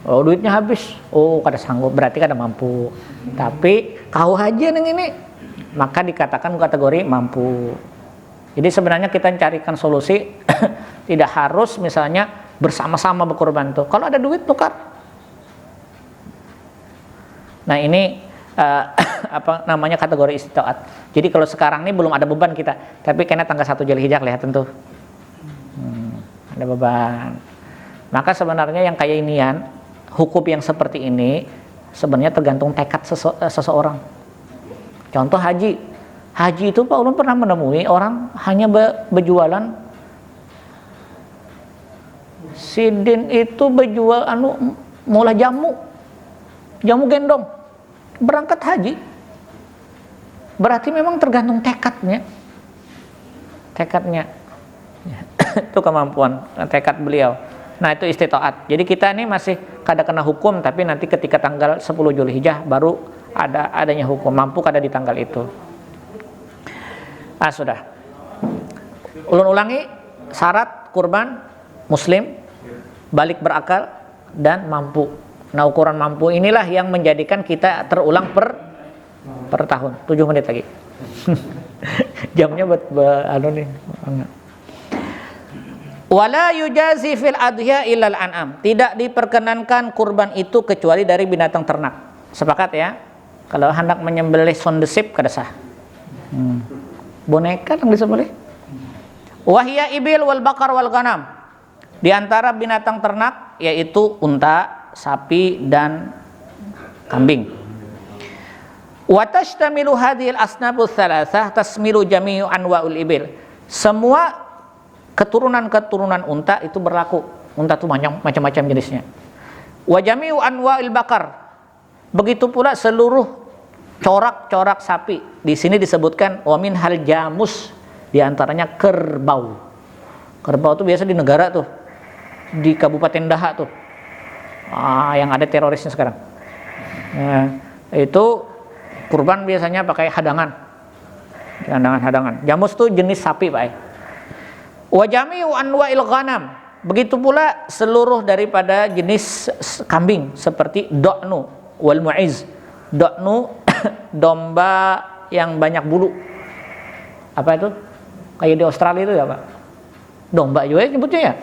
Oh, duitnya habis. Oh, kada sanggup, berarti kada mampu. Tapi kau aja neng ini, maka dikatakan kategori mampu. Jadi sebenarnya kita carikan solusi tidak harus misalnya bersama-sama berkorban tuh. Kalau ada duit tukar. Nah, ini apa namanya kategori istitaat. Jadi kalau sekarang ini belum ada beban kita, tapi kena tanggal 1 Zulhijjah kelihatan tuh. Ada beban. Maka sebenarnya yang kayak inian, hukum yang seperti ini sebenarnya tergantung tekad seseorang. Contoh haji. Haji itu Pak Ulun pernah menemui orang hanya berjualan. Sidin itu berjual mulai jamu gendong, berangkat haji. Berarti memang tergantung tekadnya itu kemampuan, tekad beliau. Nah, itu istitaat. Jadi kita ini masih kada kena hukum, tapi nanti ketika tanggal 10 Zulhijjah baru adanya hukum, mampu kada di tanggal itu. Sudah. Ulun ulangi, syarat kurban muslim, balik berakal, dan mampu. Nah, ukuran mampu inilah yang menjadikan kita terulang per tahun. 7 menit lagi. Jamnya buat nih. Wala yujazi fil adhiya illal an'am. Tidak diperkenankan kurban itu kecuali dari binatang ternak. Sepakat ya? Kalau hendak menyembelih sondesip kada sah. Boneka yang disembelih. Wahya ibil wal bakar wal ghanam. Di antara binatang ternak yaitu unta, sapi, dan kambing. Wa tashtamilu hadhil asnabu tsalatsah tasmilu jami'u anwa'ul ibil. Semua keturunan-keturunan unta itu berlaku. Unta itu macam-macam jenisnya. Wa jami'u anwa'il bakar. Begitu pula seluruh corak-corak sapi. Di sini disebutkan wa min hal jamus, di antaranya kerbau. Kerbau itu biasa di negara tuh. Di Kabupaten Daha tuh. Yang ada terorisnya sekarang. Nah, itu kurban biasanya pakai hadangan. Hadangan. Jamus tuh jenis sapi, Pak. Wa jami'u anwa'il ghanam. Begitu pula seluruh daripada jenis kambing seperti do'nu wal mu'iz. Do'nu domba yang banyak bulu. Apa itu? Kayak di Australia itu ya, Pak. Domba juga nyebutnya ya.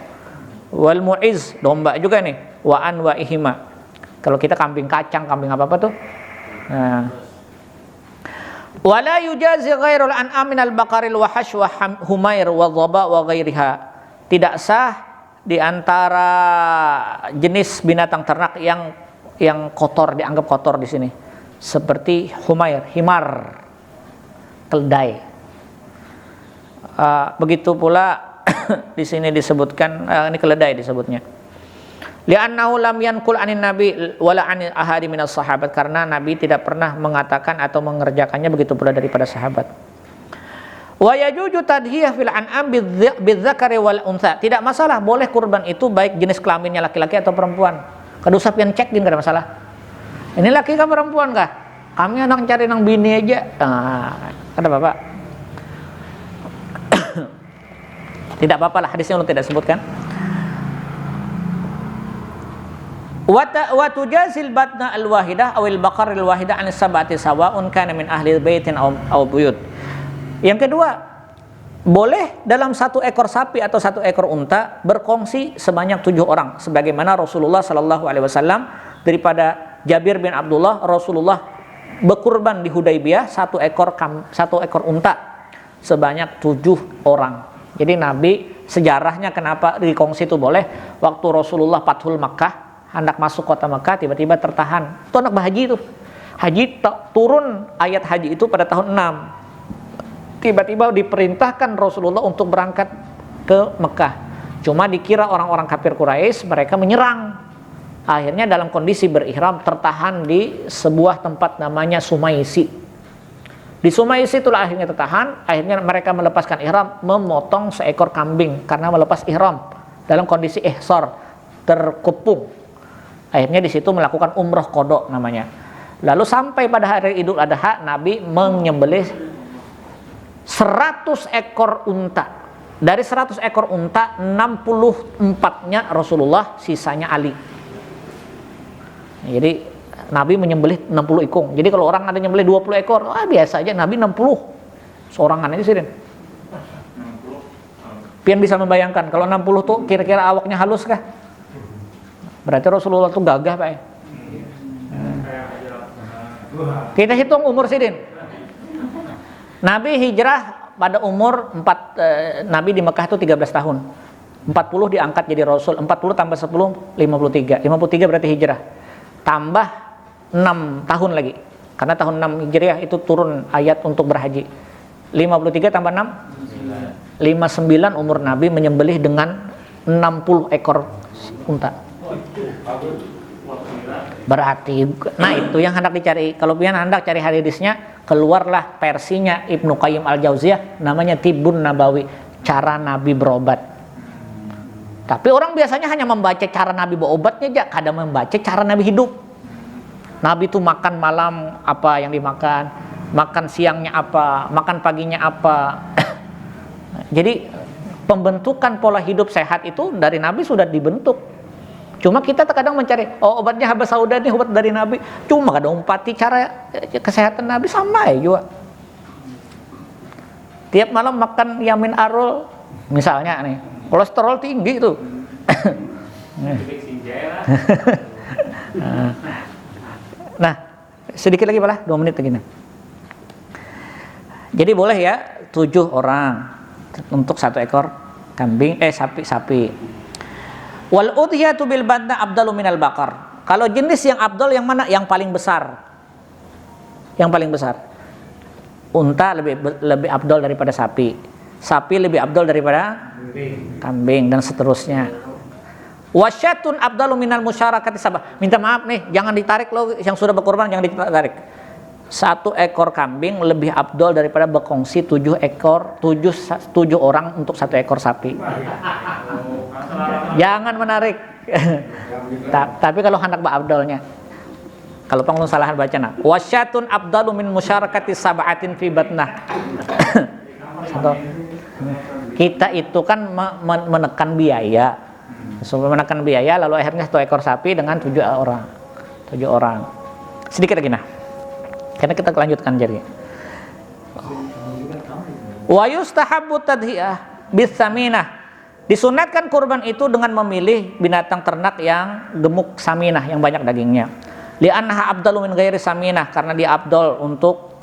Wal mu'iz, domba juga nih. Wa anwa'ihima. Kalau kita kambing kacang, kambing apa-apa tuh. Nah. Wala yujazi ghairul an'am minal baqaril wahash wa humair wa dhaba wa ghairiha. Tidak sah di antara jenis binatang ternak yang kotor, dianggap kotor di sini. Seperti humair, himar, keledai. Begitu pula di sini disebutkan ini keledai disebutnya. Li'annahu lam yankul anin nabi wala anil ahadi minas sahabat, karena nabi tidak pernah mengatakan atau mengerjakannya, begitu pula daripada sahabat. Wa yajuju tadhiyah fil an'am bidzakari wal untha. Tidak masalah, boleh kurban itu baik jenis kelaminnya laki-laki atau perempuan. Kada usah pian cek din, kada masalah. Ini laki kah perempuan kah? Kami anak cari nang bini aja. Kata Bapak. Tidak apa-apa lah, hadisnya ulun tidak sebutkan. Wa tujazil batna al-wahidah awil baqar al-wahidah an sab'ati sawa'un kana min ahli baitin aw buyut. Yang kedua, boleh dalam satu ekor sapi atau satu ekor unta berkongsi sebanyak 7 orang, sebagaimana Rasulullah sallallahu alaihi wasallam daripada Jabir bin Abdullah, Rasulullah berkurban di Hudaybiyah satu ekor unta sebanyak 7 orang. Jadi Nabi, sejarahnya kenapa dikongsi itu boleh, waktu Rasulullah Fathul Makkah, hendak masuk kota Mekah, tiba-tiba tertahan. Itu anak berhaji itu. Haji turun ayat haji itu pada tahun 6. Tiba-tiba diperintahkan Rasulullah untuk berangkat ke Mekah. Cuma dikira orang-orang kafir Quraisy, mereka menyerang. Akhirnya dalam kondisi berihram tertahan di sebuah tempat namanya Sumaisi. Di Sumaisi itulah akhirnya tertahan. Akhirnya mereka melepaskan ihram, memotong seekor kambing karena melepas ihram dalam kondisi ihsar, terkepung. Akhirnya di situ melakukan umroh qada namanya. Lalu sampai pada hari Idul Adha, Nabi menyembelih 100 ekor unta. Dari 100 ekor unta, 64-nya Rasulullah, sisanya Ali. Jadi Nabi menyembelih 60 ikung. Jadi kalau orang ada nyembelih 20 ekor, biasa aja. Nabi 60. Seorangan aja sih. Pian bisa membayangkan kalau 60 tuh kira-kira awaknya halus kah? Berarti Rasulullah itu gagah, Pak. Kita hitung umur Sidin. Nabi hijrah pada umur Nabi di Mekah itu 13 tahun. 40 diangkat jadi Rasul. 40 tambah 10, 53. 53 berarti hijrah. Tambah 6 tahun lagi. Karena tahun 6 Hijriah itu turun ayat untuk berhaji. 53 tambah 6? 59 umur Nabi menyembelih dengan 60 ekor unta. Berarti, nah itu yang hendak dicari. Kalau pian hendak cari hadisnya, keluarlah versinya Ibnu Qayyim Al-Jauziyah, namanya Tibbun Nabawi, cara Nabi berobat. Tapi orang biasanya hanya membaca cara Nabi berobatnya aja, kadang membaca cara Nabi hidup. Nabi itu makan malam apa yang dimakan, makan siangnya apa, makan paginya apa. Jadi pembentukan pola hidup sehat itu dari Nabi sudah dibentuk. Cuma kita terkadang mencari, obatnya habas sauda nih, obat dari Nabi. Cuma kadang umpati cara kesehatan Nabi sama ya juga. Tiap malam makan yamin arul, misalnya nih, kolesterol tinggi tuh. Nah, sedikit lagi Pak, 2 menit lagi nih. Jadi boleh ya 7 orang untuk 1 ekor kambing, sapi. Wal udhiyatu bil badna afdalu minal baqar. Kalau jenis yang afdal yang mana? Yang paling besar. Yang paling besar. Unta lebih afdol daripada sapi. Sapi lebih afdol daripada kambing dan seterusnya. Wasyatun afdalu minal musyarakati sabah. Minta maaf nih, jangan ditarik lo yang sudah berkorban, jangan ditarik. 1 ekor kambing lebih afdol daripada berkongsi 7 orang untuk 1 ekor sapi. Jangan menarik. Tapi kalau hendak afdolnya, kalau pengen salah baca nah, wasyatun afdalu min musyarakati sab'atin fi batnah. Kita itu kan menekan biaya. Supaya menekan biaya, lalu akhirnya 1 ekor sapi dengan 7 orang. Sedikit lagi nah. Karena kita lanjutkan jadi. Wa yustahabbu tadhiyah bisaminah. Disunatkan kurban itu dengan memilih binatang ternak yang gemuk saminah, yang banyak dagingnya. Li'annaha afdalu min ghairi saminah, karena dia afdal untuk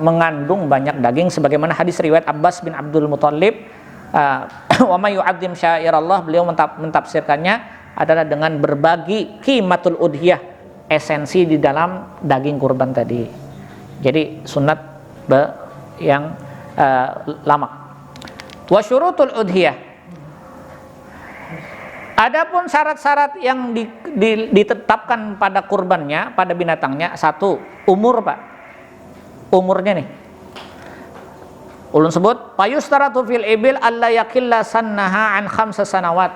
mengandung banyak daging, sebagaimana hadis riwayat Abbas bin Abdul Muthalib, wa may yu'azzim syairallah, beliau mentafsirkannya adalah dengan berbagi qimatul udhiyah, esensi di dalam daging kurban tadi. Jadi sunat yang lama. Wa syurutul udhiyah. Adapun syarat-syarat yang ditetapkan pada kurbannya, pada binatangnya, 1, umur Pak. Umurnya nih. Ulun sebut payustaratu fil ibil alla yakilla sannaha an 5 sanawat.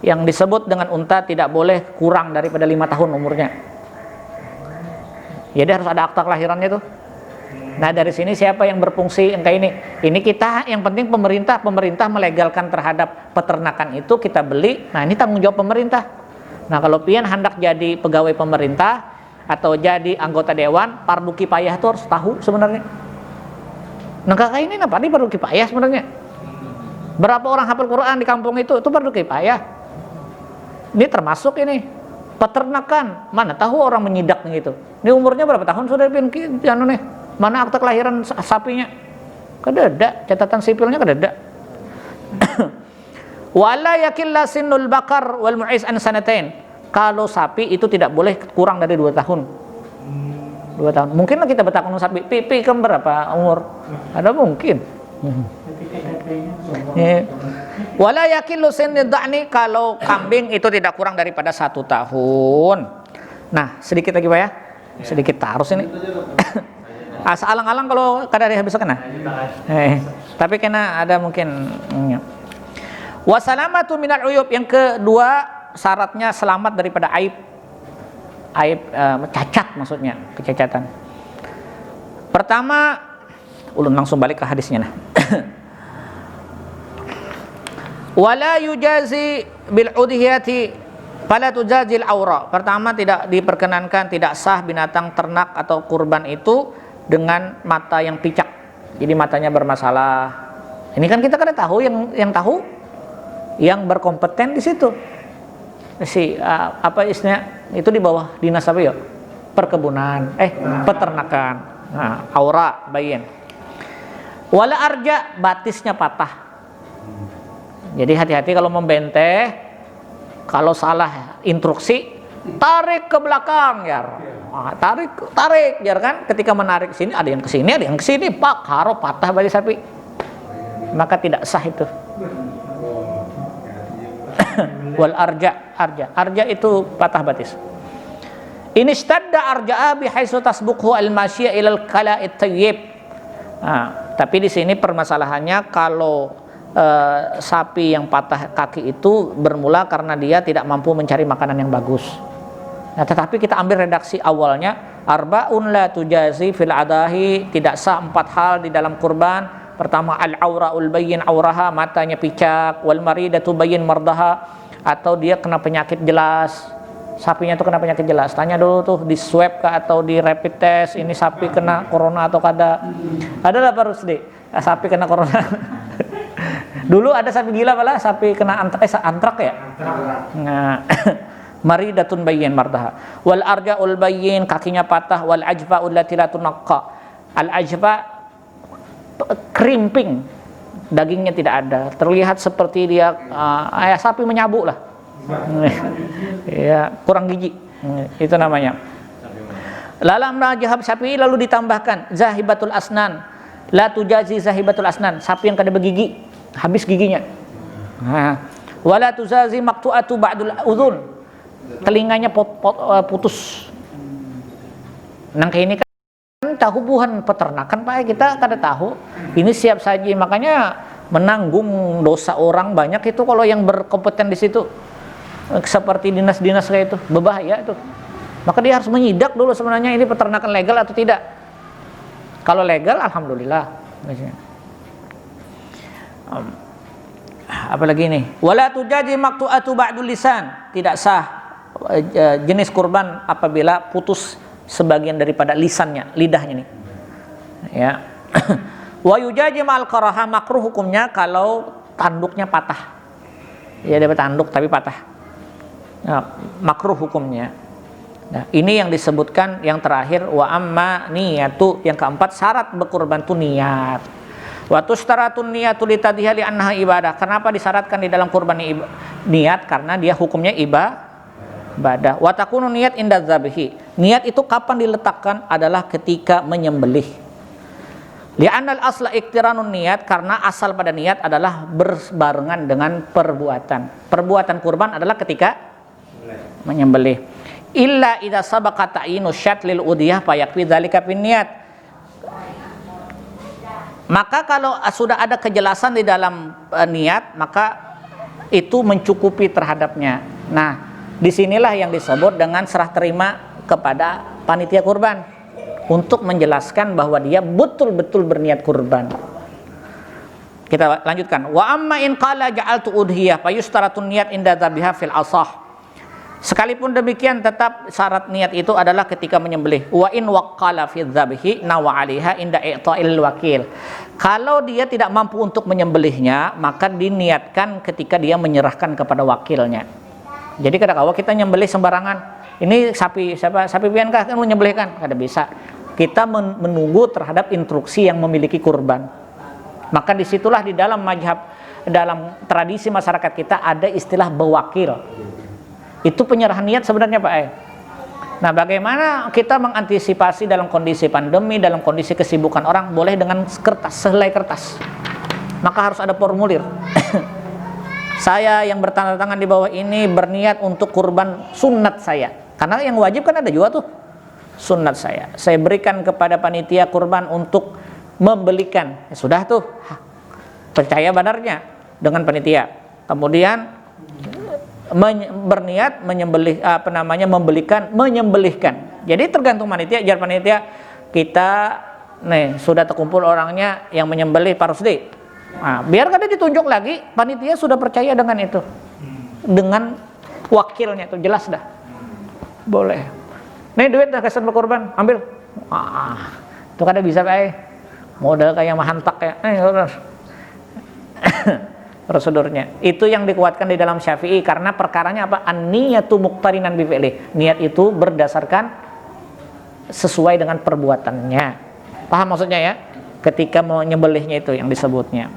Yang disebut dengan unta tidak boleh kurang daripada 5 tahun umurnya. Jadi harus ada akta kelahirannya tuh. Nah dari sini siapa yang berfungsi yang kayak ini? Ini kita, yang penting pemerintah melegalkan terhadap peternakan itu kita beli. Nah ini tanggung jawab pemerintah. Nah kalau pian hendak jadi pegawai pemerintah atau jadi anggota dewan, fardu kifayah itu harus tahu sebenarnya. Nah kakak ini apa nih fardu kifayah sebenarnya? Berapa orang hafal Quran di kampung itu fardu kifayah. Ini termasuk ini peternakan. Mana tahu orang menyidak gitu. Ini umurnya berapa tahun sudah pian nih? Mana akta kelahiran sapinya? Kedada, catatan sipilnya kedada. Wala yakilla sinnul bakar wal mu'iz an sanatain. Kalau sapi itu tidak boleh kurang dari 2 tahun. 2 tahun. Mungkinlah kita bertakun sapi, pipi kan berapa umur? Ada mungkin. Wala yakillu sinnid da'ni, kalau kambing itu tidak kurang daripada 1 tahun. Nah, sedikit lagi Pak ya. Sedikit tarus ini. Alang-alang kalau kadang habis kena. Tapi kena ada mungkin. Wasalamatu minal uyub, yang kedua syaratnya selamat daripada aib. Cacat maksudnya, kecacatan. Pertama, ulun langsung balik ke hadisnya nah. Wala yujazi bil udhiyati fala tujazil aura. Pertama, tidak diperkenankan, tidak sah binatang ternak atau kurban itu dengan mata yang picak, jadi matanya bermasalah. Ini kan kita tahu yang tahu, yang berkompeten di situ. Apa istilahnya itu di bawah dinas apa ya? Perkebunan, peternakan. Nah, aura bayin. Wala arja, batisnya patah. Jadi hati-hati kalau membenteh, kalau salah instruksi, tarik ke belakang ya. Tarik biar kan ketika menarik sini ada yang kesini pak haro patah bagi sapi, maka tidak sah itu. Wal arja itu patah batis. Ini stadda arja'a bihaitsu tasbuqhu al-masyi'a ilal kala'it tayyib. Nah, tapi di sini permasalahannya kalau sapi yang patah kaki itu bermula karena dia tidak mampu mencari makanan yang bagus. Nah, tetapi kita ambil redaksi awalnya, arba'un la tujazi fil adahi, tidak sah 4 hal di dalam kurban. Pertama, al-aura'ul bayyin auraha, matanya picak, wal maridatu bayyin mardaha, atau dia kena penyakit jelas. Sapinya itu kena penyakit jelas. Tanya dulu tuh di swab kah atau di rapid test, ini sapi kena corona atau kada. Adalah baru sedih. Sapi kena corona. Dulu ada sapi gila malah, sapi kena antrak ya. Nah, maridatun bayyin mardaha wal arja'ul bayyin, kakinya patah, wal ajfa'ul lati la tunaqqa, al ajfa krimping, dagingnya tidak ada, terlihat seperti dia sapi menyabuk lah. Ya, kurang gizi. Itu namanya. Dalam mazhab Syafi'i lalu ditambahkan zahibatul asnan, la tujazi zahibatul asnan, sapi yang kada bergigi, habis giginya. Nah, wala tuzazi maqtu'atu ba'dul udhun, telinganya putus. Nang kayak ini kan tahu buhan peternakan Pak, kita kada tahu. Ini siap saji, makanya menanggung dosa orang banyak itu kalau yang berkompeten di situ. Seperti dinas-dinas kayak itu, berbahaya itu. Maka dia harus menyidak dulu sebenarnya ini peternakan legal atau tidak. Kalau legal, alhamdulillah. Apalagi ini, wala tujaji maqtu'atu ba'dul lisan, tidak sah jenis kurban apabila putus sebagian daripada lisannya, lidahnya nih. Ya. Wa yujaji ma'al karaha, makruh hukumnya kalau tanduknya patah. Ya, dia tanduk tapi patah. Nah, makruh hukumnya. Nah, ini yang disebutkan yang terakhir, wa amma niyatu, yang keempat syarat berkurban itu niat. Wa tustaratun niyatu litadhiha li annaha ibadah. Kenapa disyaratkan di dalam kurban niat? Karena dia hukumnya ibadah. Wa takunu niyat inda dzabhi. Niat itu kapan diletakkan? Adalah ketika menyembelih. Li'annal asla iktiranun niat, karena asal pada niat adalah berbarengan dengan perbuatan. Perbuatan kurban adalah ketika menyembelih. Illa idza sabaqa ta'yinu syat lil udhiyah fa yakfi dzalika bin niat. Maka kalau sudah ada kejelasan di dalam niat, maka itu mencukupi terhadapnya. Nah, disinilah yang disebut dengan serah terima kepada panitia kurban untuk menjelaskan bahwa dia betul-betul berniat kurban. Kita lanjutkan. Wa amma in qala ja'altu udhiyah fa yustaratun niat inda dzabiha fil asah. Sekalipun demikian tetap syarat niat itu adalah ketika menyembelih. Wa in waqqala fi dzabhi nawa 'alaiha inda i'ta'il wakil. Kalau dia tidak mampu untuk menyembelihnya, maka diniatkan ketika dia menyerahkan kepada wakilnya. Jadi kalau kita nyembelih sembarangan, ini sapi pian kah kan menyembelihkan, kada bisa. Kita menunggu terhadap instruksi yang memiliki kurban. Maka disitulah di dalam mazhab, dalam tradisi masyarakat kita ada istilah bewakil. Itu penyerahan niat sebenarnya Pak. Nah, bagaimana kita mengantisipasi dalam kondisi pandemi, dalam kondisi kesibukan orang? Boleh dengan kertas, sehelai kertas. Maka harus ada formulir. Saya yang bertanda tangan di bawah ini berniat untuk kurban sunat saya. Karena yang wajib kan ada juga tuh. Sunat saya. Saya berikan kepada panitia kurban untuk membelikan. Ya sudah tuh. Percaya benarnya dengan panitia. Kemudian berniat menyembelih, menyembelihkan. Jadi tergantung panitia, jar panitia kita nih sudah terkumpul orangnya yang menyembelih Pak Rusdi. Nah, biar kada ditunjuk lagi, panitia sudah percaya dengan itu. Dengan wakilnya itu jelas dah. Boleh. Nih duit dah kesan berkorban, ambil. Itu kada bisa Pak. Modal kayak mahantak ya. Prosedurnya itu yang dikuatkan di dalam Syafi'i karena perkaranya apa? An-niyatu muqtarinan bi fi'li. Niat itu berdasarkan sesuai dengan perbuatannya. Paham maksudnya ya? Ketika mau nyembelihnya itu yang disebutnya.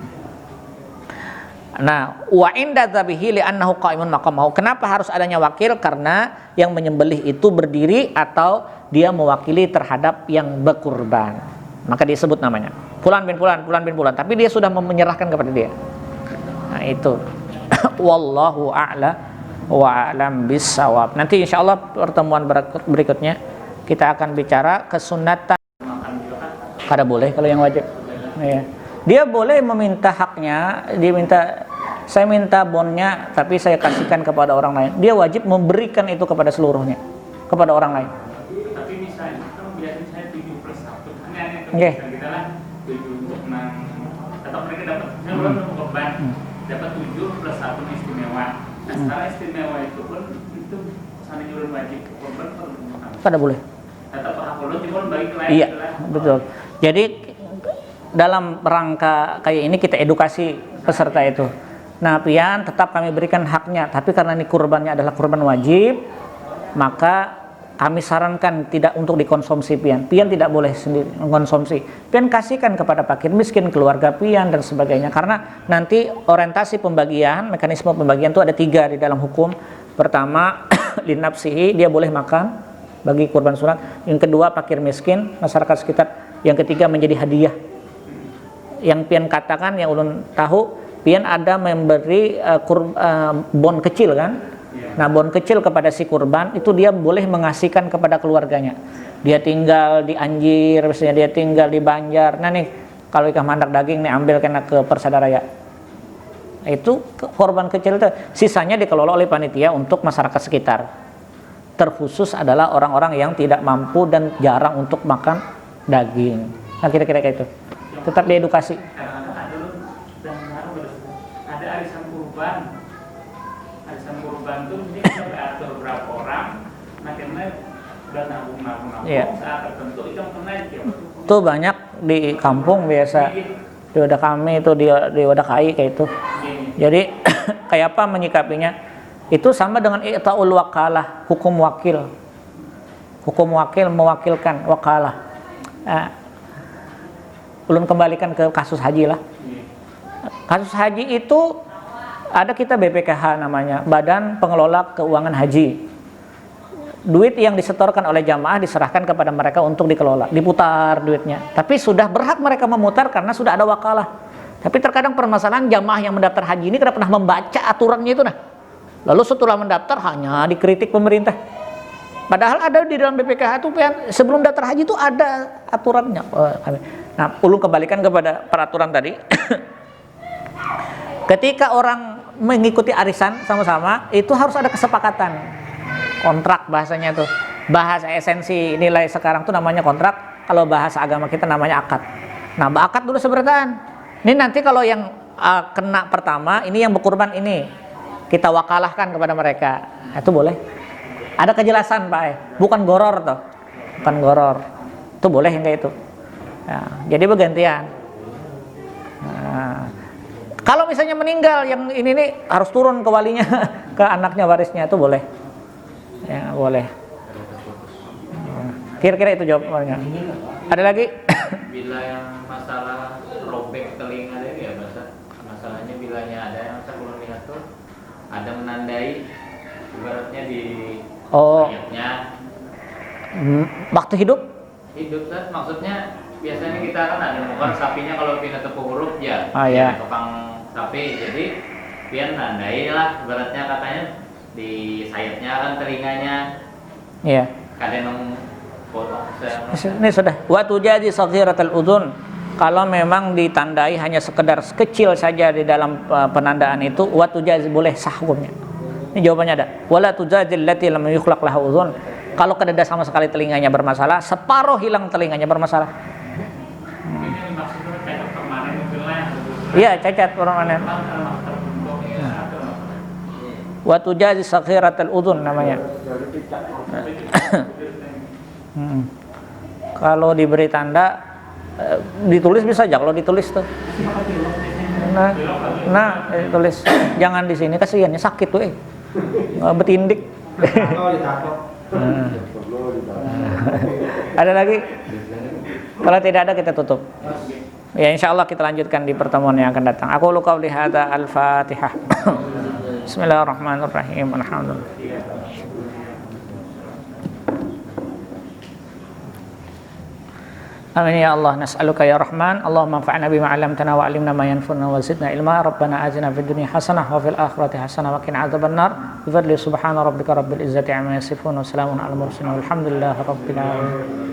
Nah, wa inda dzabihi li annahu qa'imun maqamahu. Kenapa harus adanya wakil? Karena yang menyembelih itu berdiri atau dia mewakili terhadap yang berkurban. Maka disebut namanya fulan bin fulan, fulan bin fulan, tapi dia sudah menyerahkan kepada dia. Nah, itu. Wallahu a'la wa a'lam bissawab. Nanti insyaallah pertemuan berikutnya kita akan bicara kesunatan. Kada boleh kalau yang wajib. Ya. Dia boleh meminta haknya, saya minta bonnya tapi saya kasihkan kepada orang lain. Dia wajib memberikan itu kepada seluruhnya, kepada orang lain. Tapi misalnya kan biasanya saya 7+1. Ini Nggih. kita lah 7/6 atau mereka dapat saya belum korban. Dapat 7+1 istimewa. Nah, sekarang istimewa itu pun itu sana nyuruh wajib korban perlu. Kada boleh. Tetap hak ulun cuma bagi lain. Iya, betul. Jadi dalam rangka kayak ini kita edukasi peserta itu. Nah, pian tetap kami berikan haknya, tapi karena ini kurbannya adalah kurban wajib, maka kami sarankan tidak untuk dikonsumsi pian. Pian tidak boleh sendiri mengkonsumsi. Pian kasihkan kepada fakir miskin, keluarga pian dan sebagainya. Karena nanti orientasi pembagian, mekanisme pembagian itu ada 3 di dalam hukum. Pertama, linafsihi, dia boleh makan. bagi kurban sunat. Yang kedua fakir miskin, masyarakat sekitar. Yang ketiga menjadi hadiah. Yang pian katakan, yang ulun tahu, pian ada memberi bon kecil kan. Nah bon kecil kepada si kurban itu dia boleh mengasihkan kepada keluarganya. Dia tinggal di Anjir, misalnya dia tinggal di Banjar. Nah nih kalau ikan mandak daging nih ambil kena ke Persada Raya. Itu korban kecil itu sisanya dikelola oleh panitia untuk masyarakat sekitar. Terkhusus adalah orang-orang yang tidak mampu dan jarang untuk makan daging. Nah kira-kira kayak itu. Tetap diedukasi. Kadang-kadang ada loh, dan ada arisan kurban. Arisan kurban tuh mungkin kita atur berapa orang, nah karena udah nabung saat tertentu itu kena Itu banyak di kampung biasa. Di wadah kami itu di wadah KAI kayak itu. Jadi kayak apa menyikapinya? Itu sama dengan i'ta'ul wakalah, hukum wakil. Hukum wakil mewakilkan wakalah. Ulun kembalikan ke kasus haji lah. Kasus haji itu ada kita BPKH namanya, Badan Pengelola Keuangan Haji. Duit yang disetorkan oleh jamaah diserahkan kepada mereka untuk dikelola, diputar duitnya. Tapi sudah berhak mereka memutar karena sudah ada wakalah. Tapi terkadang permasalahan jamaah yang mendaftar haji ini tidak pernah membaca aturannya itu nah. Lalu setelah mendaftar hanya dikritik pemerintah. Padahal ada di dalam BPKH itu sebelum daftar haji itu ada aturannya. Nah, ulun kembalikan kepada peraturan tadi. Ketika orang mengikuti arisan sama-sama, itu harus ada kesepakatan. Kontrak bahasanya tuh. Bahasa esensi nilai sekarang tuh namanya kontrak. Kalau bahasa agama kita namanya akad. Nah, akad dulu seberataan. Ini nanti kalau yang kena pertama, ini yang berkurban ini kita wakalahkan kepada mereka. Itu boleh. Ada kejelasan Pak, bukan goror toh. Bukan goror. Itu boleh yang kayak itu. Ya, jadi bergantian. Nah, kalau misalnya meninggal yang ini nih harus turun ke walinya, ke anaknya warisnya itu boleh. Ya, boleh. Kira-kira itu jawabannya. Ada lagi? Bila yang masalah robek telinga itu ya masalahnya bilanya ada yang saya belum lihat tuh ada menandai ibaratnya di mayatnya. Waktu hidup kan maksudnya biasanya kita kan ada bukan sapinya kalau pindah tepung huruf ya, ya. tukang sapi jadi pian nandai lah ibaratnya katanya di sayapnya kan telinganya. Iya. Kadang potong ini sudah waktu jadi saghiratul udhun. Kalau memang ditandai hanya sekedar kecil saja di dalam penandaan itu waktu jadi boleh sah hukumnya. Ini jawabannya ada. Wala tujadil lati lam yukhlaq laha udhun. Kalau kedada sama sekali telinganya bermasalah, separuh hilang telinganya bermasalah. Ini maksudnya cacat permanen itu lah. Iya, cacat permanen. Wa tujazi saghiratul udhun namanya. Kalau diberi tanda ditulis bisa aja kalau ditulis tuh. Nah, tulis jangan di sini kasihannya sakit tuh betindik. Ada lagi? Kalau tidak ada kita tutup. Ya insyaallah kita lanjutkan di pertemuan yang akan datang. Aku lu qauli hadza al-Fatihah. Bismillahirrahmanirrahim. Alhamdulillah. Amin ya Allah, nas'aluka ya Rahman, Allahumma anfa'na bima 'allamtana wa 'allimna ma yanfa'una wa zidna ilma. Rabbana atina fid dunya hasanah wa fil akhirati hasanah wa qina adzabannar. Bi fadli subhana rabbika rabbil izzati 'amma yasifun wa salamun 'alal mursalin walhamdulillahi rabbil alamin.